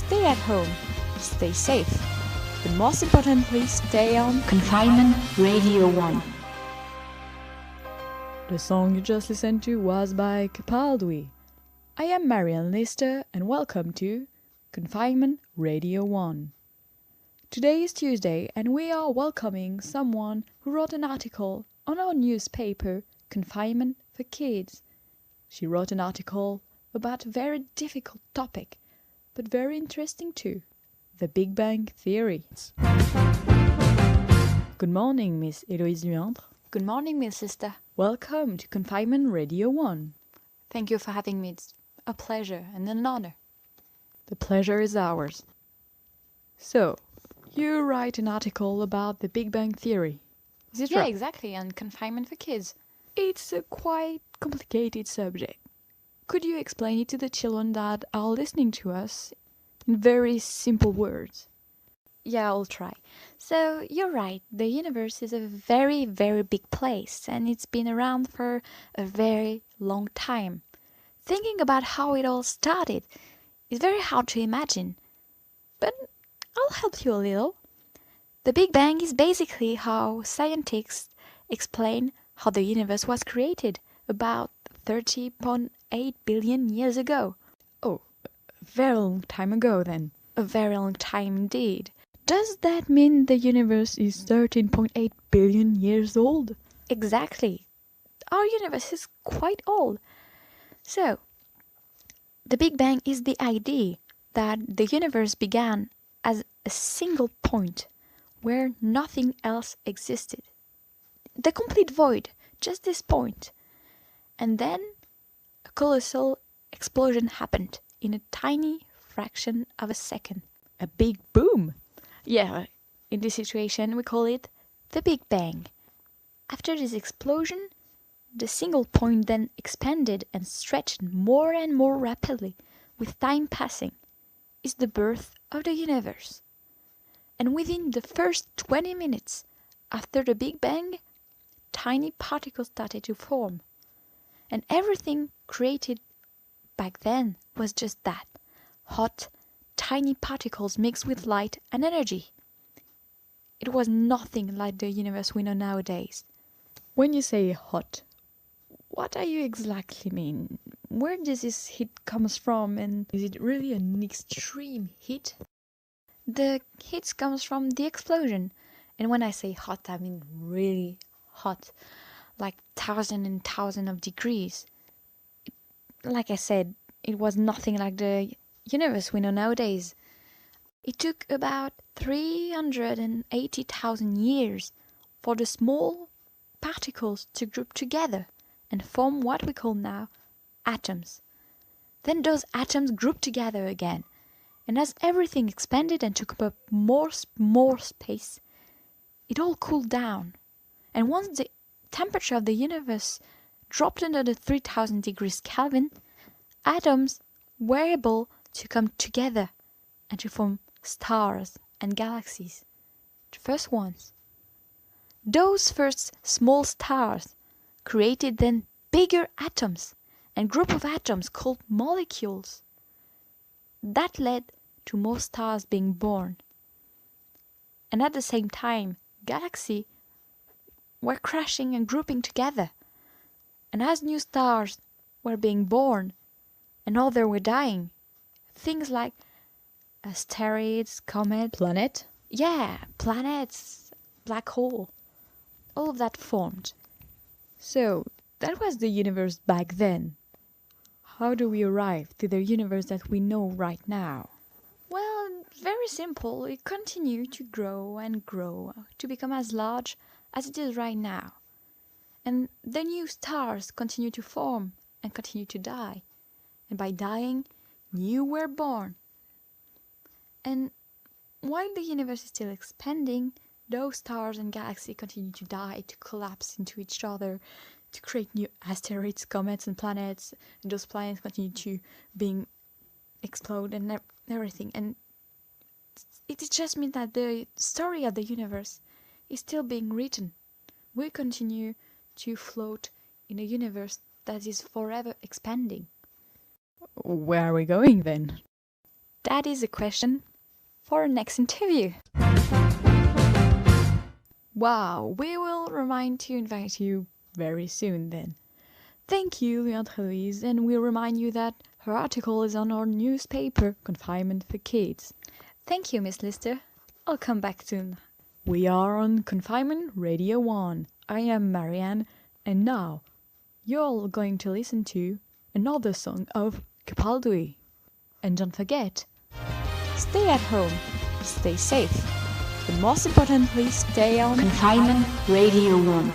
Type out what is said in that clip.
stay at home, stay safe, but most importantly, stay on Confinement Radio ONE. The song you just listened to was by Capaldi. I am Marianne Lister and welcome to Confinement Radio ONE. Today is Tuesday and we are welcoming someone who wrote an article on our newspaper, Confinement for Kids. She wrote an article about a very difficult topic, but very interesting too, the Big Bang Theory. Good morning, Miss Héloïse Luandre. Good morning, Miss Lister. Welcome to Confinement Radio ONE. Thank you for having me. It's a pleasure and an honor. The pleasure is ours. So, you write an article about the Big Bang Theory. Is it right? Yeah, exactly, and Confinement for Kids. It's a quite complicated subject. Could you explain it to the children that are listening to us in very simple words? Yeah, I'll try. So, you're right, the universe is a very, very big place, and it's been around for a very long time. Thinking about how it all started is very hard to imagine, but I'll help you a little. The Big Bang is basically how scientists explain how the universe was created about 30.8 billion years ago. Oh, a very long time ago then. A very long time indeed. Does that mean the universe is 13.8 billion years old? Exactly. Our universe is quite old. So, the Big Bang is the idea that the universe began as a single point where nothing else existed. The complete void, just this point. And then a colossal explosion happened in a tiny fraction of a second. A big boom. Yeah, in this situation we call it the Big Bang. After this explosion, the single point then expanded and stretched more and more rapidly with time passing. Is the birth of the universe. And within the first 20 minutes after the Big Bang, tiny particles started to form. And everything created back then was just that, hot, tiny particles mixed with light and energy. It was nothing like the universe we know nowadays. When you say hot, what do you exactly mean? Where does this heat comes from, and is it really an extreme heat? The heat comes from the explosion. And when I say hot, I mean really hot. Like thousands and thousands of degrees. Like I said, it was nothing like the universe we know nowadays. It took about 380,000 years for the small particles to group together and form what we call now atoms. Then those atoms grouped together again, and as everything expanded and took up more space, it all cooled down. And once the temperature of the universe dropped under the 3000 degrees Kelvin, atoms were able to come together and to form stars and galaxies, the first ones. Those first small stars created then bigger atoms and group of atoms called molecules. That led to more stars being born. And at the same time, galaxies were crashing and grouping together. And as new stars were being born and others were dying, things like asteroids, comets, Planet? Yeah, planets, black hole, all of that formed. So, that was the universe back then. How do we arrive to the universe that we know right now? Well, very simple. It continued to grow and grow to become as large as it is right now. And the new stars continue to form and continue to die. And by dying, new were born. And while the universe is still expanding, those stars and galaxies continue to die, to collapse into each other, to create new asteroids, comets and planets. And those planets continue to explode and everything. And it just means that the story of the universe is still being written. We continue to float in a universe that is forever expanding. Where are we going then? That is a question for our next interview. Wow, we will remind to invite you very soon then. Thank you, Leandre-Louise, and we'll remind you that her article is on our newspaper, Confinement for Kids. Thank you, Miss Lister. I'll come back soon. We are on Confinement Radio ONE. I am Marianne, and now you're all going to listen to another song of Capaldi. And don't forget, stay at home, stay safe, but most importantly, stay on Confinement Radio ONE.